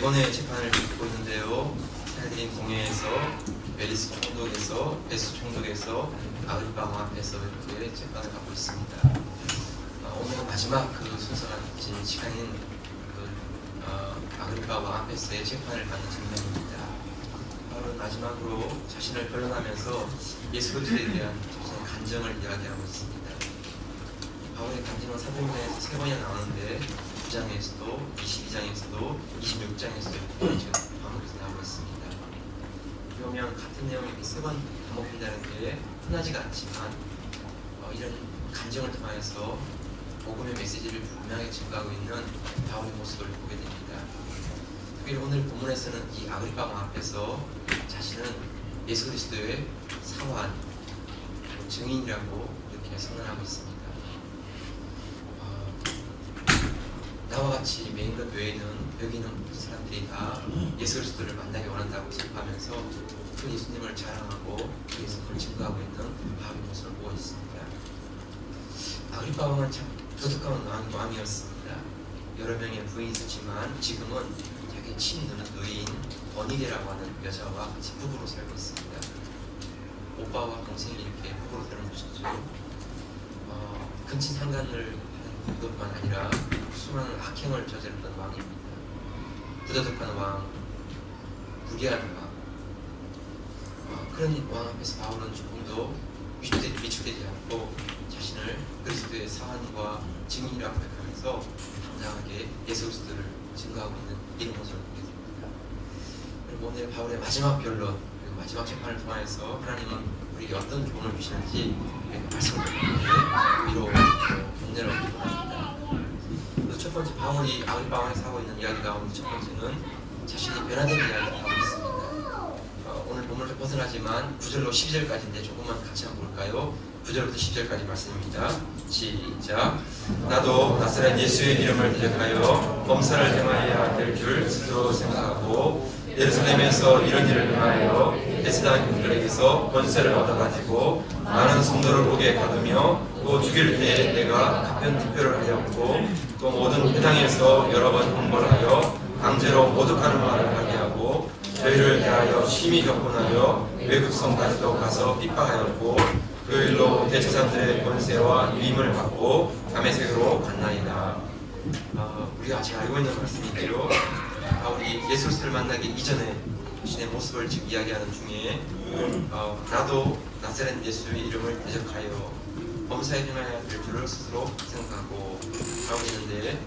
4번의 재판을 받고 있는데요. 사내들인 공회에서, 벨리스 총독에서, 베스 총독에서, 아그리파 왕 앞에서 이렇게 재판을 받고 있습니다. 오늘은 마지막 순서가 진 시간인 아그리파 왕 앞에서의 재판을 받는 장면입니다. 바울은 마지막으로 자신을 변론하면서 예수 그리스도에 대한 자신의 간정을 이야기하고 있습니다. 바울의 간증은 사도행전에서 3번이나 나오는데 9장에서도, 22장에서도, 26장에서도 이렇게 반복해서 나오고 있습니다. 그러면 같은 내용이 이렇게 3번 반복된다는 게 흔하지가 않지만 이런 간증을 통해서 복음의 메시지를 분명하게 증거하고 있는 바울의 모습을 보게 됩니다. 특히 오늘 본문에서는 이 아그리파 왕 앞에서 자신은 예수 그리스도의 사환, 증인이라고 이렇게 선언하고 있습니다. 나와 같이 메인 것 외에는 여기 있는 모든 사람들이 다 예수 그리스도를 만나기 원한다고 선포하면서 그 예수님을 자랑하고 그 예수님을 증거하고 있는 바울의 모습을 보고 있습니다. 아그리파 왕은 참 도덕한 왕이었습니다. 여러 명의 부인이 있었지만 지금은 자기 친누인 버니게라고 하는 여자와 같이 부부로 살고 있습니다. 오빠와 동생이 이렇게 부부로 사는 것이죠. 근친 상간을 하는 것만 아니라 수많은 악행을 저질렀던 왕입니다. 부도덕한 왕, 불의한 왕. 그런 왕 앞에서 바울은 조금도 위축되지 않고 자신을 그리스도의 사환과 증인이라고 생각하면서 당당하게 예수 그리스도를 증거하고 있는 이런 모습을 보게 됩니다. 그리고 오늘 바울의 마지막 변론, 그리고 마지막 재판을 통해서 하나님은 우리에게 어떤 교훈을 주시는지 말씀을 드리는데 위로 격려를 얻기도 합니다. 첫 번째, 바울이 아그리파 왕에서 하고 있는 이야기 가운데 첫 번째는 자신이 변화된 이야기를 하고 있습니다. 오늘 본문을 벗어나지만 9절로 12절까지인데 조금만 같이 한번 볼까요? 9절부터 10절까지 말씀입니다. 시작. 나도 나사렛 예수의 이름을 대적하여 범사를 행하여야 될 줄 스스로 생각하고 예루살렘에서 이런 일을 행하여 베스다인들에게서 권세를 얻어가지고 많은 성도를 옥에 가두며 또 죽일 때에 내가 가편 투표를 하였고 또 모든 회당에서 여러 번 홍보하여 강제로 모독하는 말을 하게 하고 저희를 대하여 심히 격분하여 외국성까지도 가서 핍박하였고 그 일로 대제사장들의 권세와 위임을 받고 다메섹으로 갔나이다. 우리가 잘 알고 있는 말씀인데요. 바울이 예수 그리스도를 만나기 이전에 자신의 모습을 지금 이야기하는 중에 나도 나사렛 예수의 이름을 대적하여 범사에 행하여야 될 줄을 스스로 생각하고 하고 있는데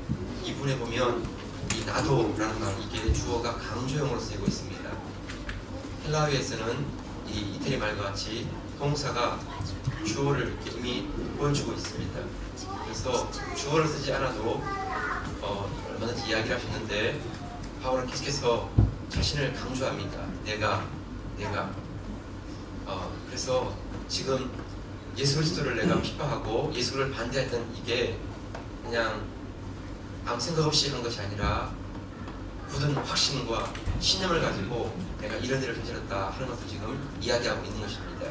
이분에 보면 이 나도라는 말, 이게 주어가 강조형으로 쓰이고 있습니다. 헬라어에서는 이 이태리 말과 같이 동사가 주어를 이렇게 이미 보여주고 있습니다. 그래서 주어를 쓰지 않아도 얼마든지 이야기를 하셨는데 바울은 계속해서 자신을 강조합니다. 내가 그래서 지금 예수 그리스도를 내가 핍박하고 예수를 반대했던 이게 그냥 아무 생각 없이 한 것이 아니라 굳은 확신과 신념을 가지고 내가 이런 일을 저질렀다 하는 것을 지금 이야기하고 있는 것입니다.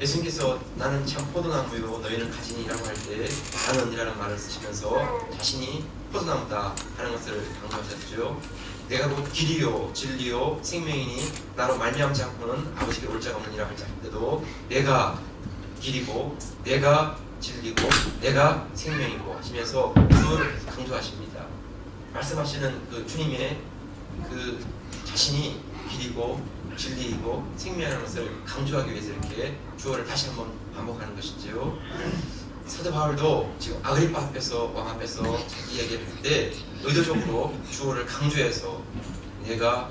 예수님께서 나는 참 포도나무요 너희는 가지니라고 할 때 나는이라는 말을 쓰시면서 자신이 포도나무다 하는 것을 강조하셨죠. 내가 곧 길이요 진리요 생명이니 나로 말미암지 않고는 아버지께 올 자가 없느니라 할 때도 내가 길이고 내가 진리고 내가 생명이고 하시면서 그거를 강조하십니다. 말씀하시는 그 주님의 그 자신이 길이고 진리이고 생명이라는 것을 강조하기 위해서 이렇게 주어를 다시 한번 반복하는 것이지요. 사도 바울도 지금 아그리파 앞에서 왕 앞에서 자기 얘기를 할 때 의도적으로 주어를 강조해서 내가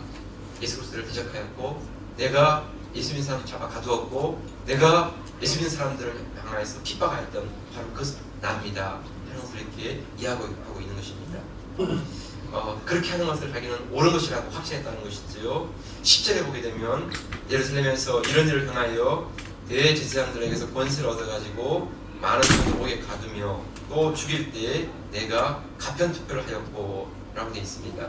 예수 그리스도를 대적하였고 내가 예수 믿는 사람을 잡아 가두었고 내가 예수 믿는 사람들을 향하여서 핍박하였던 바로 그 나입니다 하는 것을 이렇게 이해하고 있는 것입니다. 그렇게 하는 것을 자기는 옳은 것이라고 확신했다는 것이지요. 10절에 보게 되면 예루살렘에서 이런 일을 행하여 대제사장들에게서 권세를 얻어가지고 많은 성도를 옥에 가두며 또 죽일 때에 내가 가편 투표를 하였고 라고 되어 있습니다.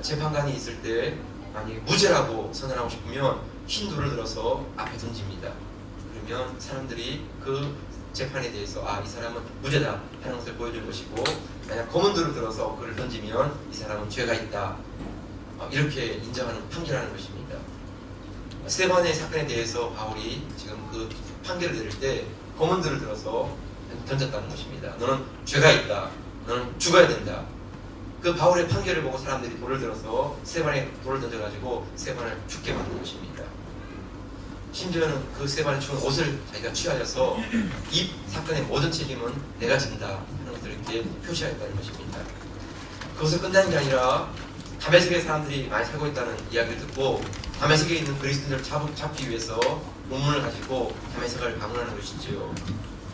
재판관이 있을 때 만약에 무죄라고 선언하고 싶으면 흰 돌을 들어서 앞에 던집니다. 그러면 사람들이 그 재판에 대해서 이 사람은 무죄다 하는 것을 보여줄 것이고, 만약 검은도를 들어서 그를 던지면 이 사람은 죄가 있다 이렇게 인정하는 판결하는 것입니다. 세 번의 사건에 대해서 바울이 지금 그 판결을 내릴 때 검은도를 들어서 던졌다는 것입니다. 너는 죄가 있다. 너는 죽어야 된다. 그 바울의 판결을 보고 사람들이 돌을 들어서 세 번의 돌을 던져가지고 세 번을 죽게 만든 것입니다. 심지어는 그 세 번에 죽은 옷을 자기가 취하여서 이 사건의 모든 책임은 내가 진다 하는 것을 이렇게 표시하였다는 것입니다. 그것을 끝나는 게 아니라 다메섹의 사람들이 많이 살고 있다는 이야기를 듣고 다메섹에 있는 그리스도인들을 잡기 위해서 문문을 가지고 다메섹을 방문하는 것이지요.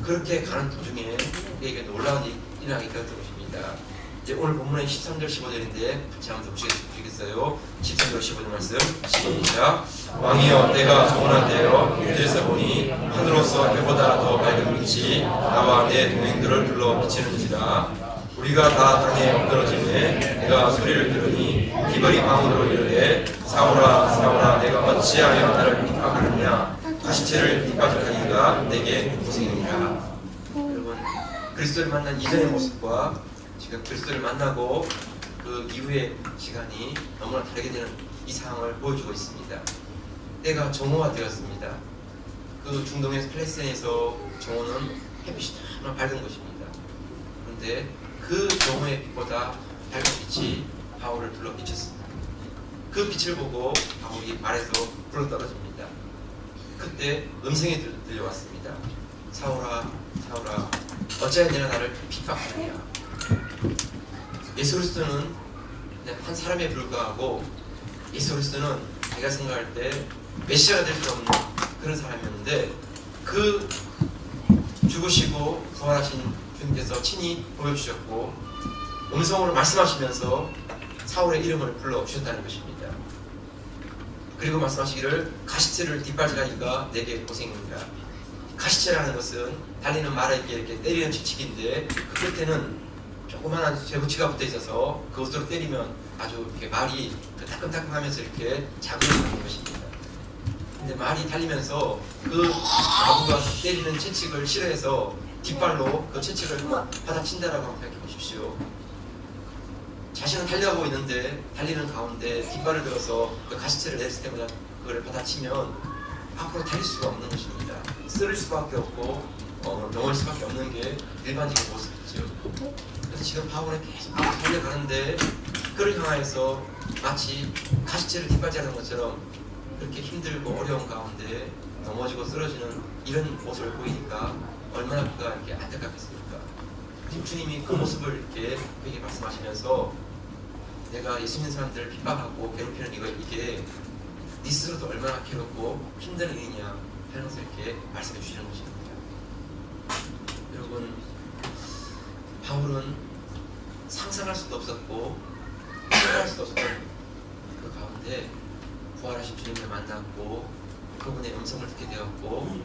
그렇게 가는 도중에 그에게 놀라운 일이 일어나게 되었던 것입니다. 이제 오늘 본문은 13절 15절인데 같이 한번 보시겠어요? 13절 15절 말씀 시작. 왕이여 내가 소원한 대로 유대에서 보니 하늘로서 해보다 더 밝은 빛이 나와 내 동행들을 둘러 비치는지라. 우리가 다 땅에 엎드러짐에 내가 소리를 들으니 기벌이 방으로 이르되 사울아 사울아 내가 어찌하여 나를 핍박하느냐 가시체를 핍박하니가 내게 고생이니라. 여러분 그리스도를 만난 이전의 모습과 지금 그리스도를 만나고 그 이후의 시간이 너무나 다르게 되는 이 상황을 보여주고 있습니다. 때가 정오가 되었습니다. 그 중동의 팔레스타인에서 정오는 햇빛이 너무나 밝은 것입니다. 그런데 그 정오의 빛보다 밝은 빛이 바울을 둘러 비쳤습니다. 그 빛을 보고 바울이 말에서 불러 떨어집니다. 그때 음성이 들려왔습니다. 사울아 사울아 어찌하여 내가 나를 핍박하느냐. 예수 그리스도는 그냥 한 사람에 불과하고 예수 그리스도는 제가 생각할 때 메시아가 될 수 없는 그런 사람이었는데 그 죽으시고 부활하신 주님께서 친히 보여주셨고 음성으로 말씀하시면서 사울의 이름을 불러주셨다는 것입니다. 그리고 말씀하시기를 가시체를 뒷발질하니까 내게 고생입니다. 가시체라는 것은 달리는 말에게 이렇게 때리는 채찍인데 그 끝에는 조그마한 쇠붙이가 붙어 있어서 그것으로 때리면 아주 이렇게 말이 따끔따끔하면서 이렇게 자극을 받는 것입니다. 근데 말이 달리면서 그 나무가 때리는 채찍을 싫어해서 뒷발로 그 채찍을 받아친다라고 한번 생각해 보십시오. 자신은 달려가고 있는데 달리는 가운데 뒷발을 들어서 그 가시체를 냈을 때마다 그걸 받아치면 앞으로 달릴 수가 없는 것입니다. 쓰러질 수밖에 없고 넘어질 수밖에 없는 게 일반적인 모습이죠. 그래서 지금 바울은 계속 달려가는데 그를 향하여서 마치 가시체를 뒷발질하는 것처럼 그렇게 힘들고 어려운 가운데 넘어지고 쓰러지는 이런 모습을 보이니까 얼마나 그가 이렇게 안타깝겠습니까? 지금 주님이 그 모습을 이렇게 그에게 말씀하시면서 내가 예수 믿는 사람들을 핍박하고 괴롭히는 이게 네 스스로도 얼마나 괴롭고 힘든 일이냐 하는 것을 이렇게 말씀해 주시는 것입니다. 여러분 바울은 상상할 수도 없었고 생각할 수도 없었던 그 가운데 부활하신 주님을 만났고 그분의 음성을 듣게 되었고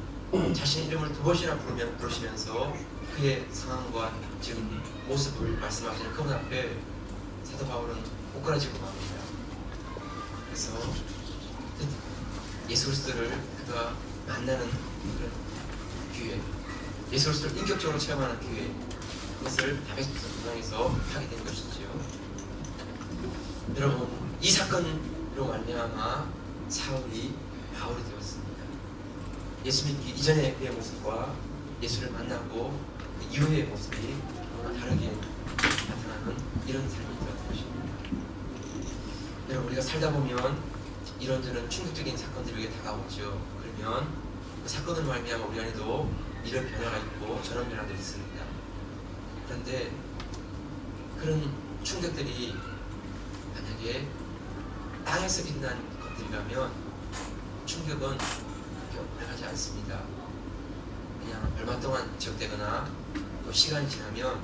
자신의 이름을 두 번이나 부르시면서 그의 상황과 지금 모습을 말씀하시는 그분 앞에 사도 바울은 오그라지고 맙니다. 그래서 예수 그리스도를 그가 만나는 그런 기회, 예수 그리스도를 인격적으로 체험하는 기회, 그것을 다메섹 도상에서 하게 된 것이지요. 여러분 이 사건으로 말미암아 사울이 바울이 되었습니다. 예수 믿기 이전의 그의 모습과 예수를 만나고 그 이후의 모습이 너무나 다르게 나타나는 이런 삶이 되었던 것입니다. 여러분 우리가 살다 보면 이런저런 충격적인 사건들이 다가오죠. 그러면 그 사건으로 말미암아 우리 안에도 이런 변화가 있고 저런 변화도 있습니다. 그런데 그런 충격들이 만약에 땅에서 일어난 것들이라면 충격은 그렇게 오래가지 않습니다. 그냥 얼마 동안 지속되거나 또 시간이 지나면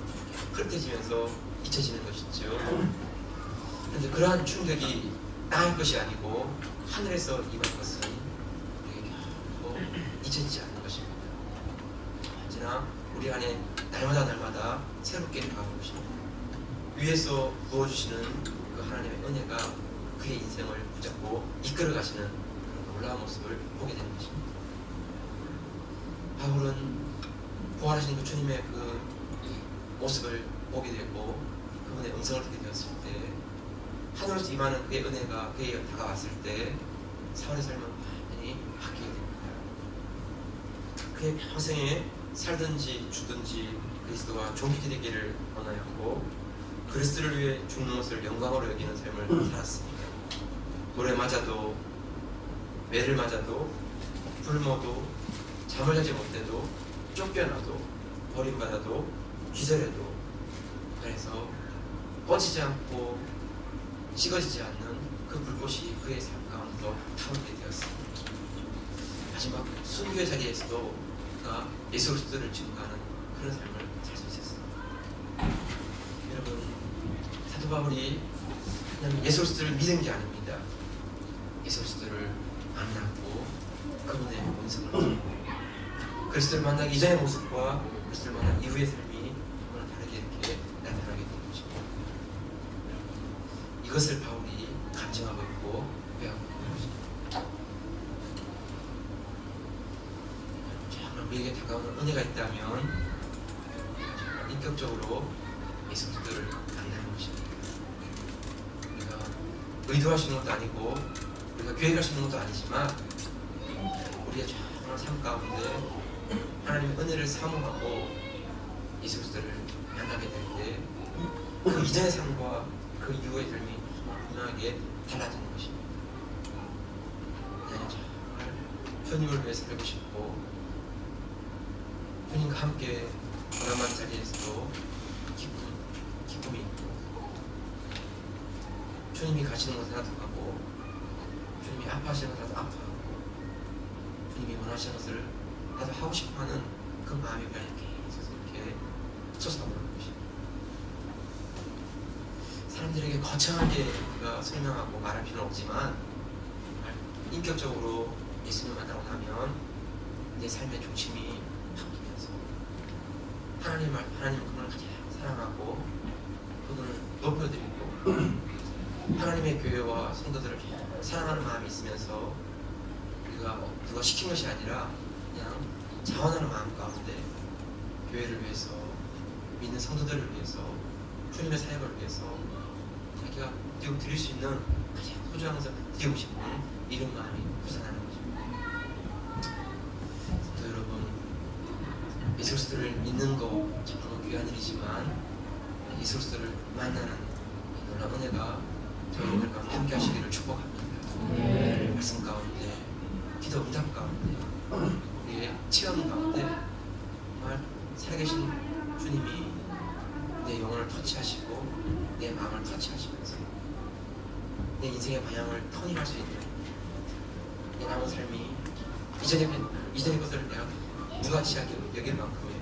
흐릿해지면서 잊혀지는 것이죠. 그런데 그러한 충격이 땅의 것이 아니고 하늘에서 임한 것은 우리에게 결코 잊혀지지 않는 것입니다. 언제나 우리 안에 날마다 새롭게 다가오는 것입니다. 위에서 부어주시는 그 하나님의 은혜가 그의 인생을 붙잡고 이끌어 가시는 그런 놀라운 모습을 보게 되는 것입니다. 바울은 부활하신 그 주님의 그 모습을 보게 되고 그분의 음성을 듣게 되었을 때 하늘에서 임하는 그의 은혜가 그에게 다가왔을 때 사울의 삶은 완전히 바뀌게 됩니다. 그의 평생에 살든지 죽든지 그리스도와 종필이 되기를 원하였고 그리스도를 위해 죽는 것을 영광으로 여기는 삶을 살았습니다. 돌에 맞아도 매를 맞아도 굶어도 잠을 자지 못해도 쫓겨나도 버림받아도 기절해도 그래서 꺼지지 않고 식어지지 않는 그 불꽃이 그의 삶 가운데서 타오르게 되었습니다. 마지막 순교의 자리에서도 그가 예수 그리스도를 증거하는 그런 삶을 살 수 있었습니다. 여러분, 사도 바울이 그냥 예수 그리스도를 믿은 게 아닙니다. 예수 그리스도를 만났고 그분의 본성을 듣고 그리스도를 만나기 이전의 모습과 그리스도를 만난 이후의 삶이 정말 다르게 이렇게 나타나게 된 것입니다. 이것을 바울이 감정하고 있고 배우고 있는 것입니다. 정말 우리에게 다가오는 은혜가 있다면 정말 인격적으로 예수 그리스도를 만나는 것입니다. 우리가 의도하시는 것도 아니고 우리가 계획하시는 것도 아니지만 우리의 정말 삶 가운데 하나님의 은혜를 사모하고 예수 그리스도를 만나게 될 때 그 이전의 삶과 그 이후의 삶이 정말 분명하게 달라지는 것입니다. 그냥 정말 주님을 위해 살고 싶고 주님과 함께 고난한 자리에서도 기쁨이 있고 주님이 가시는 것을 나도 가고 주님이 아파하시는 것을 나도 아파하고 주님이 원하시는 것을 나도 하고 싶어하는 그 마음이 그냥 이렇게 솟아오르는 것입니다. 사람들에게 거창하게 우리가 설명하고 말할 필요는 없지만 인격적으로 예수님을 만나고 나면 내 삶의 중심이 바뀌면서 하나님을 그분을 가장 사랑하고 그분을 높여드리고 하나님의 교회와 성도들을 사랑하는 마음이 있으면서 우리가 누가 시킨 것이 아니라 그냥 자원하는 마음 가운데 교회를 위해서 믿는 성도들을 위해서 주님의 사역을 위해서 자기가 드릴 수 있는 가장 소중한 것을 드리고 싶은 이런 마음이 부산하는 것입니다. 또 여러분, 예수 그리스도를 믿는 거 정말 귀한 일이지만 예수 그리스도를 만나는 이 놀라운 은혜가 저희들과 함께 하시기를 축복합니다. 말씀 가운데, 기도 응답 가운데, 우리의 체험 가운데 정말 살아계신 주님이 내 영혼을 터치하시고 내 마음을 터치하시면서 내 인생의 방향을 터닝할 수 있는 내 남은 삶이 이전의 것을 내가 무가치하게 여길 만큼의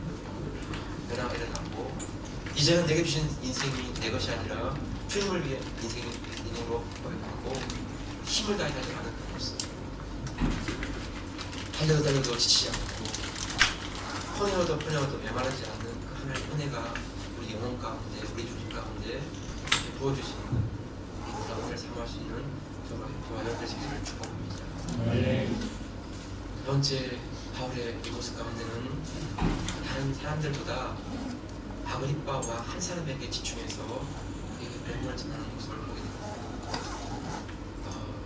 변화가 일어나고 이제는 내게 주신 인생이 내 것이 아니라 주님을 위해 인생으로 고백하고 힘을 다해 달려가는 그 모습, 달려다녀도 지치지 않고 퍼내어도 메마르지 않는 그 하나님의 은혜가 우리 영혼 가운데, 우리 주님 가운데 부어주시는 이 놀라운 은혜를 사모할 수 있는 저와 여러분들 생기를 축복합니다. 두 번째, 바울의 이 모습 가운데는 다른 사람들보다 아그리빠와 한 사람에게 집중해서 복음을 전하는 모습을 보게 됩니다.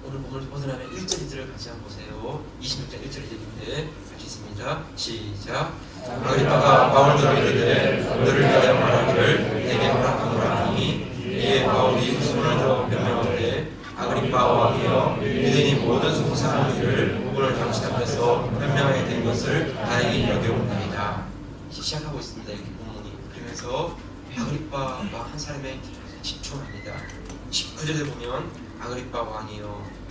오늘 본문을 벗어나면 1절 2절을 같이 한번 보세요. 26장 1절 2절인데 같이 있습니다. 시작. 아그리빠가 바울들에게 이르되 너를 위하여 말하기를 내게 허락하노라 하니 이에 바울이 손을 들어 변명하되 아그리빠 왕이여 유대인이 모든 송사하는 일을 오늘 당신 앞에서 변명하게 된 것을 다행히 여겨온나이다. 시작하고 있습니다. 이렇게 본문이. 그러면서 아그리빠 왕 한 사람의 집중합니다. 19절에 보면 아그리빠 왕이여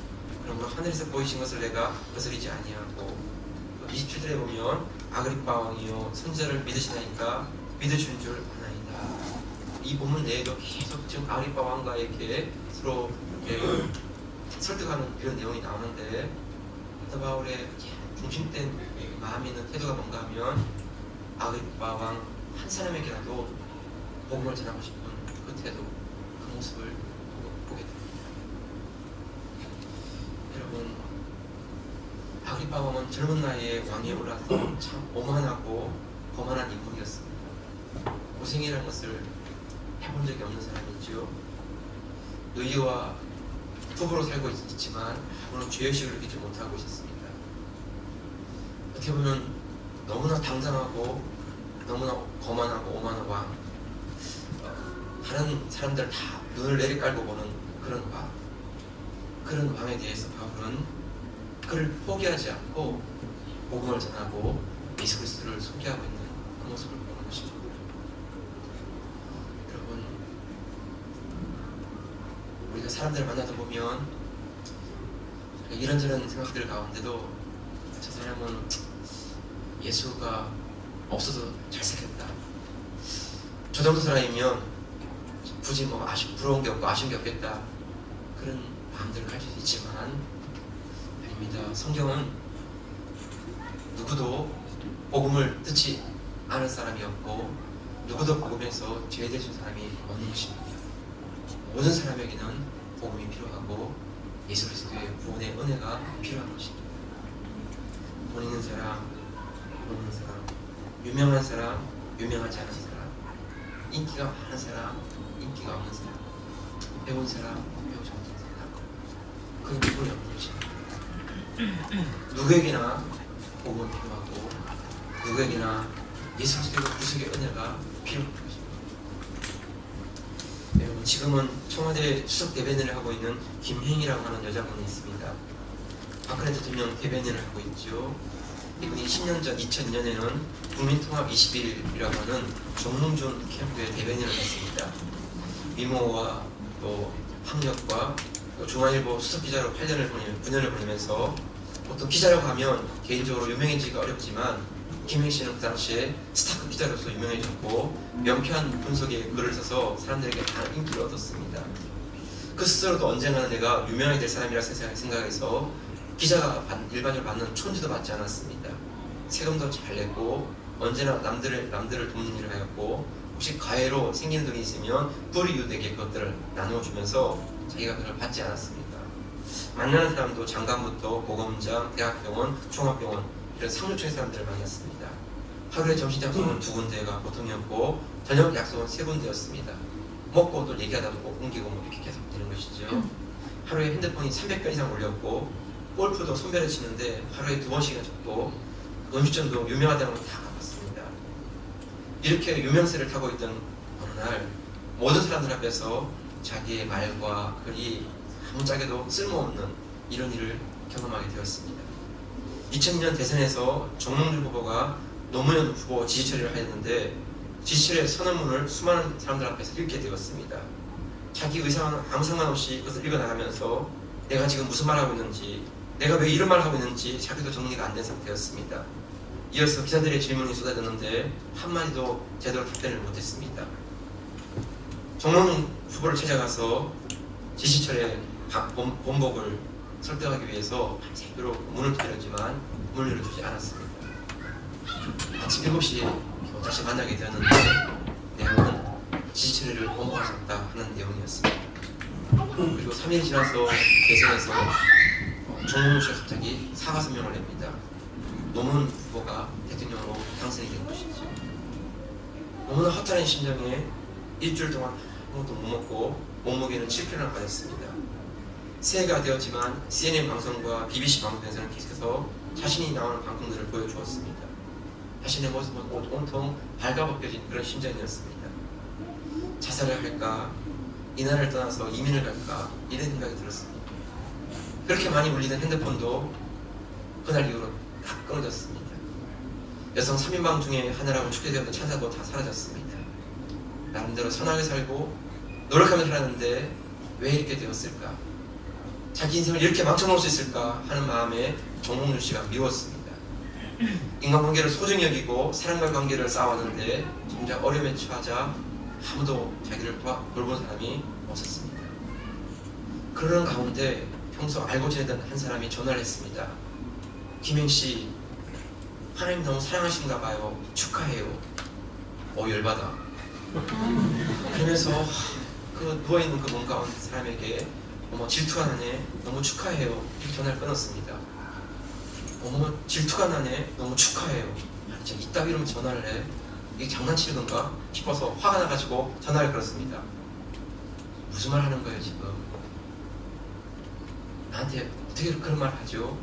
그러므로 하늘에서 보이신 것을 내가 거스리지 아니하고 27절에 보면 아그리빠 왕이여 선지자를 믿으시나이까 믿으신 줄 아나이다. 이 본문 내에도 계속 지금 아그리빠 왕과 이렇게 서로 이렇게 설득하는 이런 내용이 나오는데 사도 바울의 중심된 마음이 있는 태도가 뭔가 하면 아그리빠 왕 한 사람에게라도 복음을 전하고 싶은 그 태도, 그 모습을 보게 됩니다. 여러분, 아그리빠 왕은 젊은 나이에 왕위에 올라서 참 오만하고 거만한 인물이었습니다. 고생이라는 것을 해본 적이 없는 사람이죠. 의와 부부로 살고 있지만 오늘 죄의식을 느끼지 못하고 있었습니다. 어떻게 보면 너무나 당당하고 너무나 거만하고 오만한 왕, 다른 사람들 다 눈을 내리깔고 보는 그런 왕, 그런 왕에 대해서 바울은 그를 포기하지 않고 복음을 전하고 예수 그리스도를 소개하고 있는 그 모습을 보는 것입니다. 여러분, 우리가 사람들을 만나다 보면 이런저런 생각들 가운데도 저 사람은 예수가 없어도 잘생겼다, 저 정도 사람이면 굳이 뭐 부러운 게 없고 아쉬운 게 없겠다, 그런 마음들을 가질 수 있지만 아닙니다. 성경은 누구도 복음을 듣지 않은 사람이 없고 누구도 복음에서 죄될 수 있는 사람이 없는 것입니다. 모든 사람에게는 복음이 필요하고 예수 그리스도의 구원의 은혜가 필요한 것입니다. 돈 있는 사람, 돈 없는 사람, 유명한 사람, 유명하지 않은 사람, 인기가 많은 사람, 인기가 없는 사람, 배운 사람, 배우지 못한 사람, 그 구분이 없는 것입니다. 누구에게나 복음은 필요하고 누구에게나 예수 그리스도의 구속의 은혜가 필요한 것입니다. 여러분, 지금은 청와대 수석 대변인을 하고 있는 김행이라고 하는 여자분이 있습니다. 박근혜 대통령 대변인을 하고 있죠. 이분이 10년 전 2002년에는 국민통합 21이라고 하는 정몽준 캠프의 대변인을 했습니다. 미모와 또 학력과 또 중앙일보 수석기자로 9년을 보내면서 보통 기자라고 하면 개인적으로 유명해지기가 어렵지만 김행 씨는 그 당시에 스타급 기자로서 유명해졌고 명쾌한 분석의 글을 써서 사람들에게 많은 인기를 얻었습니다. 그 스스로도 언젠가는 내가 유명하게 될 사람이라 생각해서 기자가 일반적으로 받는 촌지도 받지 않았습니다. 세금도 잘 냈고 언제나 남들을 돕는 일을 하였고 혹시 가해로 생기는 돈이 있으면 불이웃에게 그것들을 나누어주면서 자기가 그걸 받지 않았습니다. 만나는 사람도 장관부터 보검장, 대학병원, 종합병원 이런 상류층의 사람들을 만났습니다. 하루에 점심 약속은 2군데가 보통이었고 저녁 약속은 3군데였습니다. 먹고 또 얘기하다 보고 옮기고 뭐 이렇게 계속 되는 것이죠. 하루에 핸드폰이 300건 이상 올렸고 골프도 손배를 치는데 하루에 2번씩이나 쳤고 음식점도 유명하다는 걸 다 가봤습니다. 이렇게 유명세를 타고 있던 어느 날 모든 사람들 앞에서 자기의 말과 글이 아무짝에도 쓸모없는 이런 일을 경험하게 되었습니다. 2000년 대선에서 정몽준 후보가 노무현 후보 지지 처리를 하였는데 지지 처리의 선언문을 수많은 사람들 앞에서 읽게 되었습니다. 자기 의사와는 아무 상관없이 그것을 읽어나가면서 내가 지금 무슨 말하고 있는지, 내가 왜 이런 말을 하고 있는지 자기도 정리가 안 된 상태였습니다. 이어서 기자들의 질문이 쏟아졌는데 한마디도 제대로 답변을 못했습니다. 정몽준 후보를 찾아가서 지지철의 본복을 설득하기 위해서 밤새도록 문을 두드렸지만 문을 열어주지 않았습니다. 아침 7시에 다시 만나게 되었는데 내용은 지지철회를 본복할 수 없다 하는 내용이었습니다. 그리고 3일이 지나서 대선에서 정몽준 씨가 갑자기 사과 성명을 냅니다. 노무현 후보가 대통령으로 당선이 된 것이죠. 너무나 허탈한 심정에 일주일 동안 아무것도 못 먹고 몸무게는 7kg나 빠졌습니다. 새해가 되었지만 CNN 방송과 BBC 방송에서는 계속해서 자신이 나오는 방송들을 보여주었습니다. 자신의 모습은 온통 발가벗겨진 그런 심정이었습니다. 자살을 할까, 이 나라를 떠나서 이민을 갈까 이런 생각이 들었습니다. 그렇게 많이 울리던 핸드폰도 그날 이후로 다 끊어졌습니다. 여성 3인방 중에 하나라고 축제되었던 찬사도 다 사라졌습니다. 나름대로 선하게 살고 노력하며 살았는데 왜 이렇게 되었을까? 자기 인생을 이렇게 망쳐놓을 수 있을까 하는 마음에 정몽준 씨가 미웠습니다. 인간관계를 소중히 여기고 사람과의 관계를 쌓아왔는데 정작 어려움에 처하자 아무도 자기를 돌본 사람이 없었습니다. 그러는 가운데 평소 알고 지내던 한 사람이 전화를 했습니다. 김행씨, 하나님 너무 사랑하신가 봐요. 축하해요. 열받아. 그러면서 그 누워있는 그 몸 가운데 사람에게 어머 질투가 나네, 너무 축하해요. 이렇게 전화를 끊었습니다. 어머 질투가 나네, 너무 축하해요. 아니 저 이따위로 전화를 해? 이게 장난치는 건가 싶어서 화가 나가지고 전화를 걸었습니다. 무슨 말 하는 거예요 지금? 나한테 어떻게 그런 말 하죠?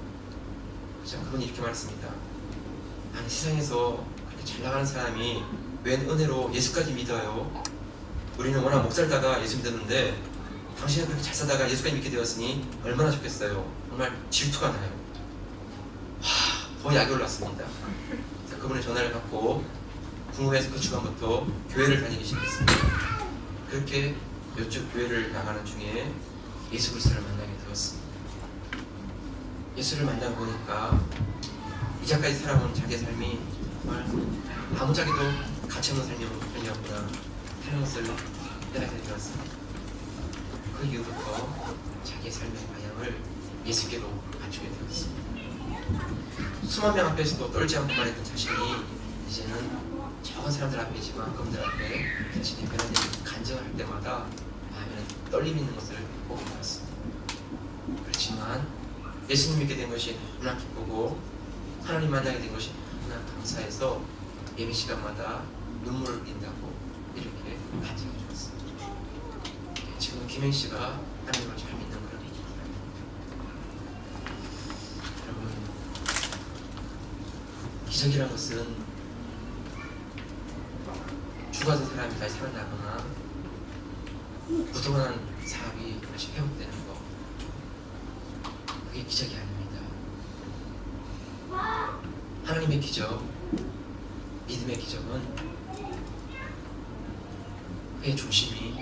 그래서 그분이 이렇게 말했습니다. 아니 세상에서 그렇게 잘 나가는 사람이 웬 은혜로 예수까지 믿어요? 우리는 워낙 못 살다가 예수 믿었는데 당신은 그렇게 잘 살다가 예수까지 믿게 되었으니 얼마나 좋겠어요. 정말 질투가 나요. 더 약이 올랐습니다. 그래서 그분의 전화를 받고 궁금해서 그 주간부터 교회를 다니기 시작했습니다. 그렇게 몇 주 교회를 나가는 중에 예수 그리스도를 만나게 되었습니다. 예수를 만나고 보니까 이제까지 살아온 자기의 삶이 정말 아무짝에도 가치 없는 삶이었구나 하는 것을 깨닫게 되었습니다. 그 이후부터 자기의 삶의 방향을 예수께로 맞추게 되었습니다. 수만 명 앞에서도 떨지 않고 말했던 자신이 이제는 적은 사람들 앞이지만 그분들 앞에 자신이 변화된 간증을 할 때마다 마음에는 떨림이 있는 것을 보게 되었습니다. 그렇지만 예수님 믿게 된 것이 너무나 기쁘고 하나님 만나게 된 것이 너무나 감사해서 예배 시간마다 눈물을 흘린다고 이렇게 간증해 주었습니다. 지금 김행 씨가 하나님을 잘 믿는 그런 얘기입니다. 여러분, 기적이라는 것은 죽어진 사람이 다시 살아나거나 부도난 사람이 다시 회복되는 것, 그게 기적이 아닙니다. 하나님의 기적, 믿음의 기적은 그의 중심이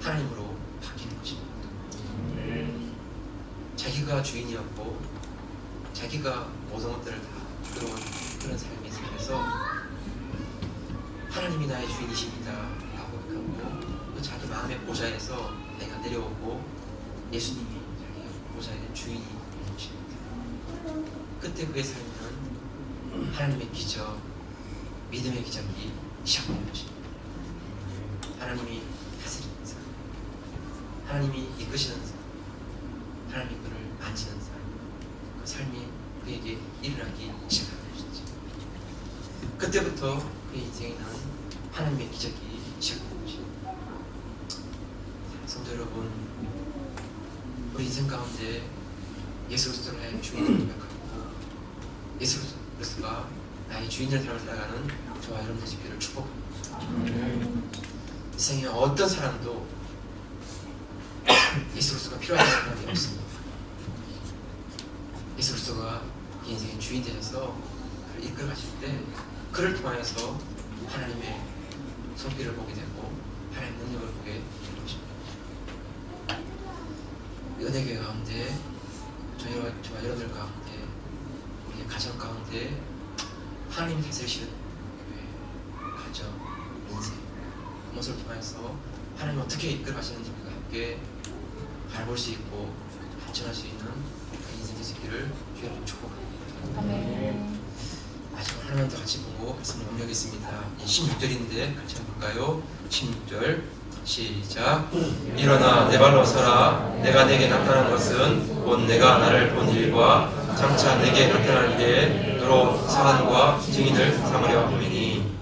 하나님으로 바뀌는 것입니다. 자기가 주인이었고 자기가 모든 것들을 다 이끌어온 그런 삶이 살면서 하나님이 나의 주인이십니다 라고 하고 또 자기 마음의 보좌에서 내가 내려오고 예수님이 자기 보좌의 주인이 되는 것입니다. 그때 그의 삶은 하나님의 기적, 믿음의 기적이 시작되는 것입니다. 하나님이 다스리는 삶, 하나님이 이끄시는 삶, 하나님이 그를 만지는 삶, 그 삶이 그에게 일어나기 시작하는 것이죠. 그때부터 그의 인생에는 하나님의 기적이 시작되는 것입니다. 성도 여러분, 우리 인생 가운데 예수 그리스도를 나의 주인으로 고백하고 예수 그리스도가 나의 주인을 삶을 살아가는 저와 여러분 되시기를 축복합니다. 세상에 어떤 사람도 예수 그리스도가 필요하지 않은 사람이 없습니다. 예수 그리스도가 이 인생의 주인 되셔서 그를 이끌어 가실 때 그를 통하여서 하나님의 손길을 보게 되고 하나님의 능력을 보게 되는 것입니다. 은혜교회 가운데 저와 여러분들 가운데 우리의 가정 가운데 하나님이 다스리시는 교회, 가정, 인생 그것을 통해서 하나님이 어떻게 이끌어 가시는지 우리가 함께 바라볼 수 있고 발전할 수 있는 그 인생 되시기를 주여로 축복합니다. 아멘. 마지막 하나만 더 같이 보고 말씀을 넘기겠습니다. 16절인데 같이 한번 볼까요? 16절 시작. 일어나 내 발로 서라. 내가 내게 나타난 것은 곧 내가 나를 본 일과 장차 내게 나타날 일에 너로 사관과 증인을 삼으려 함이니.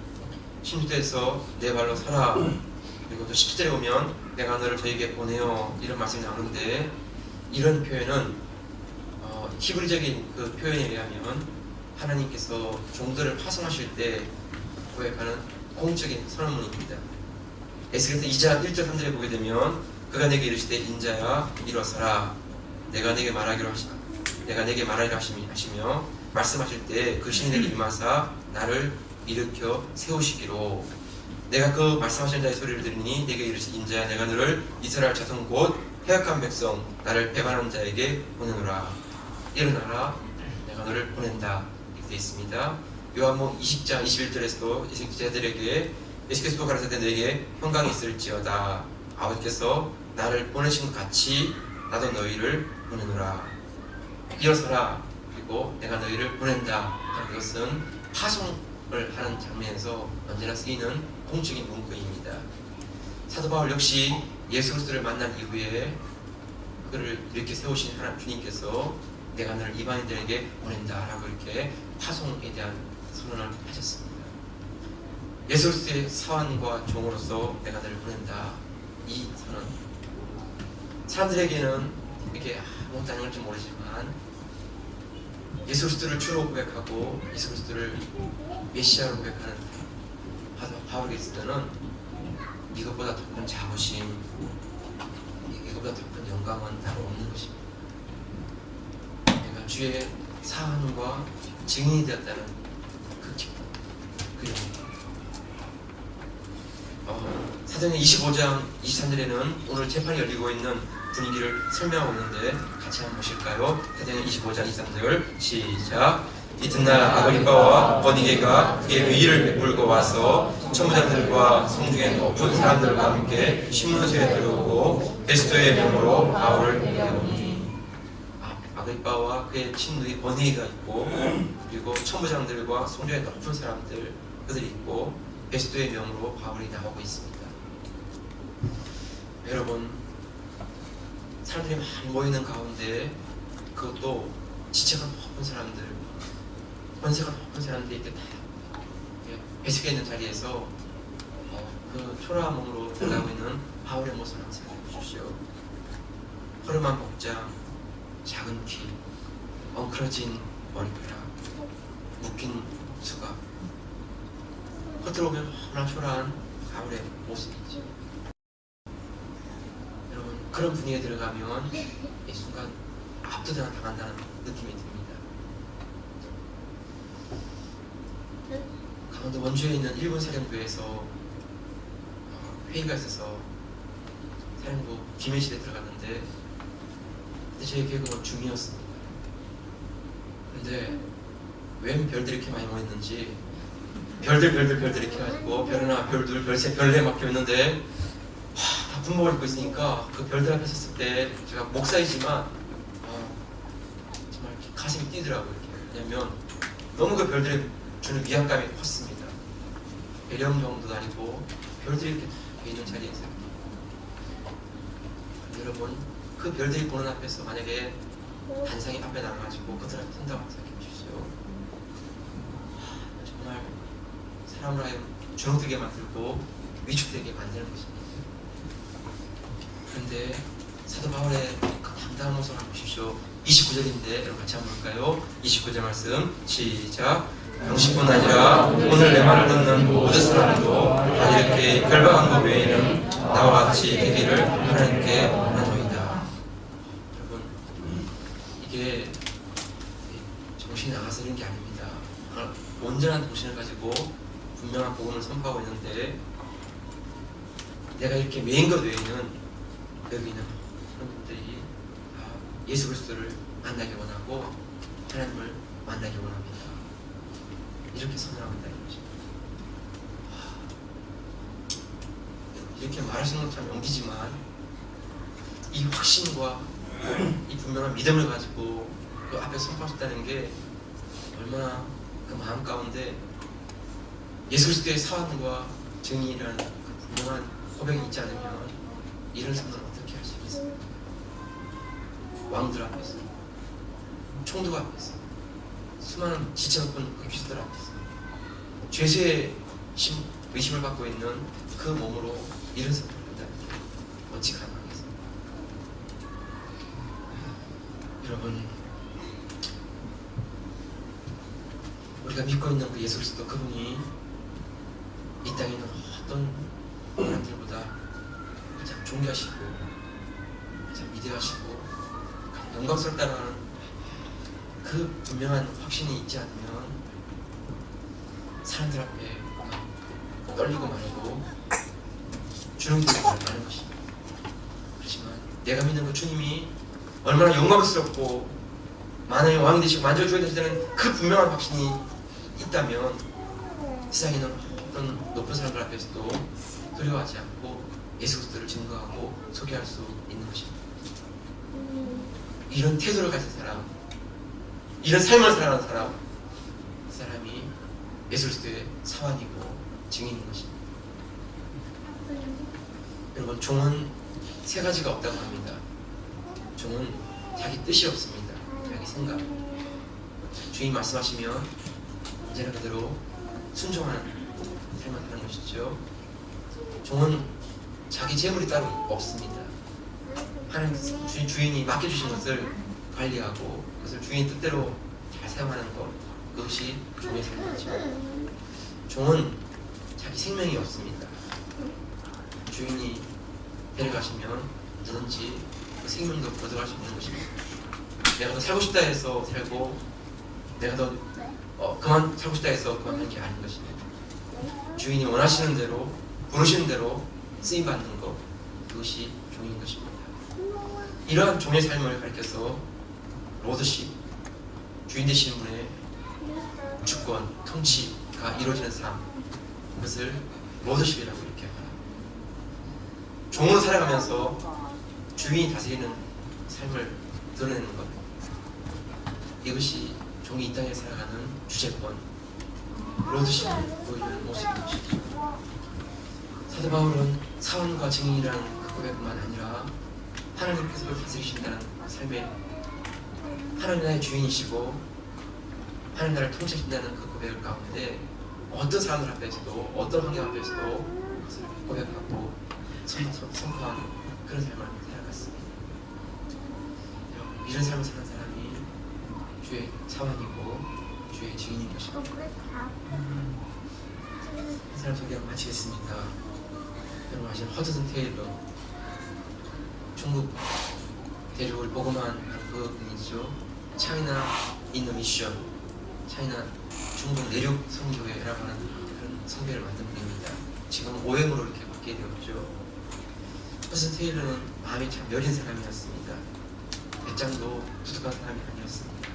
16절에서 내 발로 서라. 그리고 또 17절에 보면 내가 너를 저에게 보내어 이런 말씀이 나오는데 이런 표현은 히브리적인 그 표현에 의하면 하나님께서 종들을 파송하실 때 고백하는 공적인 선언문입니다. 에스겔서 2장 1절 3절에 보게 되면 그가 내게 이르시되 인자야 일어서라. 내가 내게 말하기로 하시며 말씀하실 때 그 신이 내게 임하사 나를 일으켜 세우시기로 내가 그 말씀하신 자의 소리를 들으니 내게 이르시되 인자야 내가 너를 이스라엘 자손 곧 해역한 백성 나를 배반한 자에게 보내노라. 일어나라 내가 너를 보낸다 이렇게 되어 있습니다. 요한복음 20장 21절에서도 제자들에게 예수께서 가라사대 너에게 평강이 있을지어다. 아버지께서 나를 보내신 것 같이 나도 너희를 보내노라. 일어서라 그리고 내가 너희를 보낸다. 이것은 파송을 하는 장면에서 언제나 쓰이는 공적인 문구입니다. 사도 바울 역시 예수 그리스도를 만난 이후에 그를 이렇게 세우신 하나님 주님께서 내가 너를 이방인들에게 보낸다 라고 이렇게 파송에 대한 선언을 하셨습니다. 예수 그리스도의 사환과 종으로서 내가 너를 보낸다. 이 선언. 사람들에게는 이게 아무 다양할지 모르지만 예수 그리스도를 주로 고백하고 예수 그리스도를 메시아로 고백하는 바울에게서는 이것보다 더 큰 자부심, 이것보다 더 큰 영광은 따로 없는 것입니다. 내가 주의 사환과 증인이 되었다는 그 기쁨, 그 영광. 사도행전 25장 23절에는 오늘 재판이 열리고 있는 분위기를 설명하고 있는데 같이 한번 보실까요? 사도행전 25장 23절 시작. 이튿날 아그리빠와 버니게가 그의 의의를 베풀고 와서 천부장들과 성중에 높은 사람들과 함께 신문소에 들어오고 베스토의 명으로 바울을 데려오니. 아그리빠와 그의 친누이 버니게가 있고 그리고 천부장들과 성중에 높은 사람들 그들이 있고 베스토의 명으로 바울이 나오고 있습니다. 여러분, 사람들이 많이 모이는 가운데 그것도 지체가 높은 사람들, 권세가 높은 사람들이 이렇게 다 배석해 있는 자리에서 그 초라한 몸으로 들어가고 있는 바울의 모습을 한번 생각해 보십시오. 허름한 복장, 작은 키, 엉클어진 머리카락, 묶인 수갑, 겉으로 보면 너무나 초라한 바울의 모습이죠. 여러분, 그런 분위기에 들어가면 이 순간 압도당을 당한다는 느낌이 듭니다. 강원도 원주에 있는 일본 사령부에서 회의가 있어서 사령부 기밀실에 들어갔는데 그때 저희 계급은 중이었습니다. 근데 웬 별들이 이렇게 많이 모였는지 별들 이렇게 해가지고 별 하나, 별둘, 별셋, 별네 막혀 있는데 다 군복을 입고 있으니까 그 별들 앞에 섰을 때 제가 목사이지만 정말 가슴이 뛰더라고요. 왜냐면 너무 그 별들이 주는 위압감이 컸습니다. 배령 정도도 아니고 별들이 이렇게 다 있는 자리에서 여러분, 그 별들이 보는 앞에서 만약에 단상이 앞에 나가가지고 그들 앞에 선다고 생각해 보십시오. 정말 사람을 하여 주눅들게 만들고 위축되게 만드는 것입니다. 그런데 사도 바울의 그 담대한 모습을 한번 보십시오. 29절인데 여러분 같이 한번 볼까요? 29절 말씀 시작. 당신뿐 아니라 오늘 내 말을 듣는 모든 사람도 다 이렇게 결박한 것 외에는 나와 같이 되기를 하나님께 원하노이다. 여러분, 이게 정신이 나가서 이런 게 아닙니다. 온전한 정신을 가지고 분명한 복음을 선포하고 있는데 내가 이렇게 메인 것 외에는 여기 있는 그런 분들이 예수 그리스도를 만나기 원하고 하나님을 만나기 원합니다. 이렇게 선언합니다. 이렇게 말할 수 있는 건 참 용기지만 이 확신과 이 분명한 믿음을 가지고 그 앞에 선포하셨다는 게 얼마나 그 마음 가운데 예수 그리스도의 사랑과 증인이라는 그 분명한 고백이 있지 않으면 이런 선언을 어떻게 할 수 있습니까? 왕들 앞에서, 총독 앞에서, 수많은 지체높은 그 귀신들 앞에서 죄수의 의심을 받고 있는 그 몸으로 이런 선언을 한다는 게 어찌 가능하겠습니까? 여러분, 우리가 믿고 있는 그 예수 그리스도 그분이 이 땅에 있는 어떤 사람들보다 가장 존귀하시고 가장 위대하시고 가장 영광스럽다는 그 분명한 확신이 있지 않으면 사람들 앞에 떨리고 말고 주눅들고 말하는 것입니다. 그렇지만 내가 믿는 그 주님이 얼마나 영광스럽고 만왕의 왕이 되시고 만져줘야 되시다는 그 분명한 확신이 있다면 세상에 있는 어떤 높은 사람들 앞에서도 두려워하지 않고 예수 그리스도를 증거하고 소개할 수 있는 것입니다. 이런 태도를 가진 사람, 이런 삶을 살아가는 사람, 그 사람이 예수 그리스도의 사환이고 증인인 것입니다. 여러분, 종은 세 가지가 없다고 합니다. 종은 자기 뜻이 없습니다. 자기 생각. 주님 말씀하시면 언제나 그대로 순종하는 삶을 사는 것이죠. 종은 자기 재물이 따로 없습니다. 하나님 주인이 맡겨주신 것을 관리하고 그것을 주인 뜻대로 잘 사용하는 것, 그것이 종의 삶이죠. 종은 자기 생명이 없습니다. 주인이 데려가시면 누든지 그 생명도 거둬갈 수 있는 것입니다. 내가 더 살고 싶다 해서 살고, 내가 더 그만 살고 싶다 해서 그만하는 게 아닌 것입니다. 주인이 원하시는 대로, 부르시는 대로 쓰임받는 것, 그것이 종인 것입니다. 이러한 종의 삶을 가리켜서 로드십, 주인 되시는 분의 주권, 통치가 이루어지는 삶, 그것을 로드십이라고 이렇게 합니다. 종으로 살아가면서 주인이 다스리는 삶을 드러내는 것, 이것이 종이 이 땅에 살아가는 주제권, 로드십을 보이는 모습인 것이죠. 사도 바울은 사원과 증인이라는 그 고백뿐만 아니라 하나님께서 다스리신다는 삶에 하나님 나라의 주인이시고 하나님 나라를 통치하신다는 그 고백을 가운데 어떤 사람들 앞에서도, 어떤 환경 앞에서도 그것을 고백하고 선포하는 그런 삶을 살아갔습니다. 이런 삶을 사는 사람이 주의 사원이고 주의 증인인 것입니다. 한 사람 소개하고 마치겠습니다. 여러분 아시는 허드슨 테일러, 중국 대륙을 복음한 그 분이죠. 차이나 인더 미션, 차이나 중국 내륙 선교회라고 하는 그런 선교회를 만든 분입니다. 지금 오행으로 이렇게 받게 되었죠. 허드슨 테일러는 마음이 참 여린 사람이었습니다. 배짱도 두둑한 사람이 아니었습니다.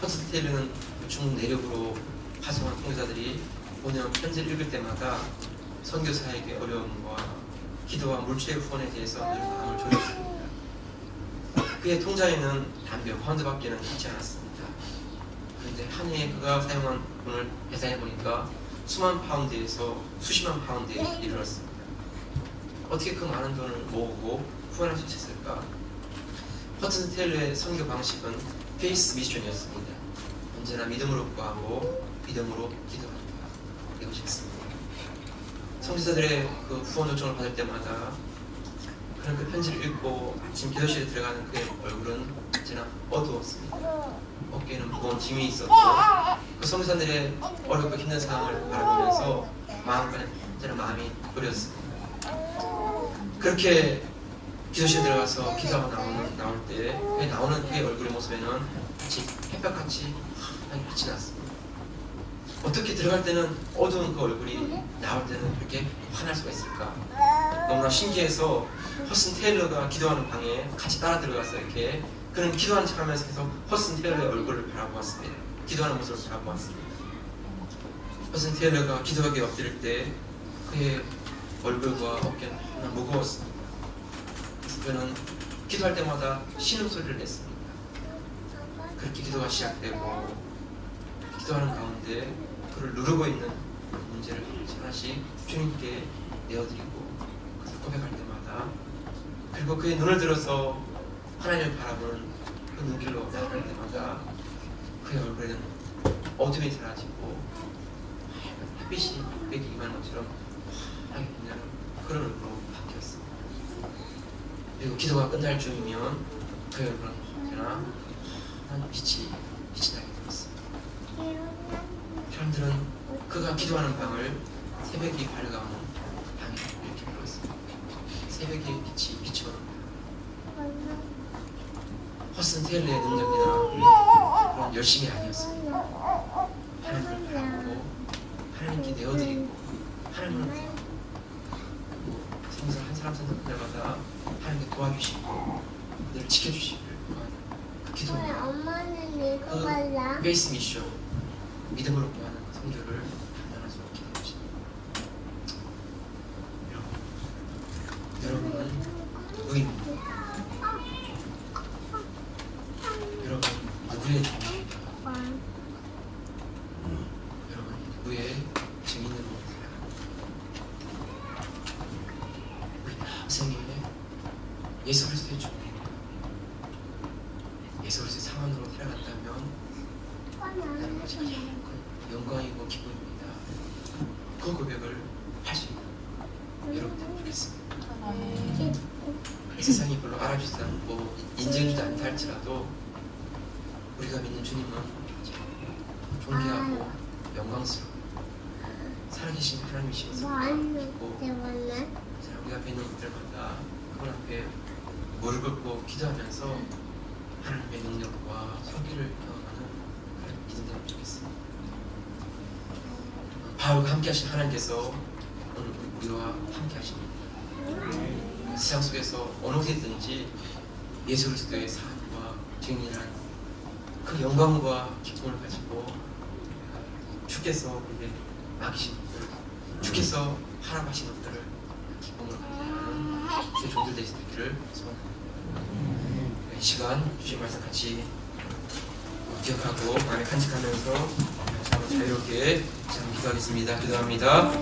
허드슨 테일러는 중국 내륙으로 파송한 통역자들이 보내온 편지를 읽을 때마다 선교사에게 어려움과 기도와 물질의 후원에 대해서 늘 마음을 졸였습니다. 그의 통장에는 담배 파운드밖에는 있지 않았습니다. 그런데 한 해에 그가 사용한 돈을 계산해 보니까 수만 파운드에서 수십만 파운드에 이르렀습니다. 어떻게 그 많은 돈을 모으고 후원할 수 있었을까? 허드슨 테일러의 선교 방식은 페이스 미션이었습니다. 언제나 믿음으로 구하고 믿음으로 기도한다, 이것이었습니다. 성지자들의 그 후원 요청을 받을 때마다 그런 그 편지를 읽고 아침 기도실에 들어가는 그의 얼굴은 언제나 어두웠습니다. 어깨에는 무거운 짐이 있었고 그 성지자들의 어렵고 힘든 상황을 바라보면서 마음과는 언제나 마음이 졸였습니다. 그렇게 기도실에 들어가서 기도하고 나올 때 그의 나오는 그의 얼굴의 모습에는 마치 햇볕같이 환하게 빛이 났습니다. 어떻게 들어갈 때는 어두운 그 얼굴이 나올 때는 그렇게 환할 수가 있을까? 너무나 신기해서 허슨 테일러가 기도하는 방에 같이 따라 들어가서 이렇게 그는 기도하는 척하면서 계속 허슨 테일러의 얼굴을 바라보았습니다. 기도하는 모습을 바라보았습니다. 허슨 테일러가 기도하기에 엎드릴 때 그의 얼굴과 어깨는 너무나 무거웠습니다. 그래서 그는 기도할 때마다 신음소리를 냈습니다. 그렇게 기도가 시작되고 기도하는 가운데 그를 누르고 있는 문제를 하나씩 주님께 내어드리고 그래서 고백할 때마다, 그리고 그의 눈을 들어서 하나님을 바라보는 그 눈길로 나아갈 때마다 그의 얼굴에는 어둠이 사라지고 햇빛이 햇빛이 임하는 것처럼 하게 빛나는 그런 얼굴로 바뀌었습니다. 그리고 기도가 끝날 즈음이면 그의 얼굴은 언제나 한 빛이 나게 되었습니다. 사람들은 그가 기도하는 방을 새벽이 밝아오는 방에 이렇게 불렀습니다. 새벽의 빛이 비추어옵니다. 허슨 테일러의 능력이나 그런 열심이 아니었습니다. 하나님을 바라보고 하나님께 내어드리고 하나님을 구하고 성서 한 사람 때마다 하나님께 도와주시고 늘 지켜주시기를 구하는 그 기도가 그 베이스 미션, 믿음으로 구하는 그 성도를 감당할 수 없게 하는 것입니다. 여러분은 누구입니까? 여러분 누구의 종입니까? 여러분 누구의 증인으로 살아갑니까? 우리 평생에 예수 그리스도의 종입니다. 예수 그리스도의 상원으로 살아갔다면 나는 가장 큰 영광이고 기쁨입니다. 그 고백을 할 수 있는 여러분 되면 좋겠습니다. 세상이 별로 알아주지도 않고 인정해주지 않다 할지라도 우리가 믿는 주님은 존귀하고 영광스럽고 살아계신 하나님이시면서 믿고 우리 앞에 있는 분들마다 그분 앞에 무릎 꿇고 기도하면서 하나님의 능력과 손길을 경험하는 그런 기도 되면 좋겠습니다. 바울과 함께 하신 하나님께서 오늘 우리와 함께 하십니다. 세상 속에서 어느 곳이든지 예수 그리스도의 사랑과 증인한 그 영광과 기쁨을 가지고 주께서 우리에게 맡기신 것들을, 주께서 하라하신 것들을 기쁨으로 감사하는 주의 종들 되실 수 있기를 소원합니다. 이 시간 주의 말씀 같이 기억하고 마음에 간직하면서 자유롭게 기도하겠습니다. 기도합니다.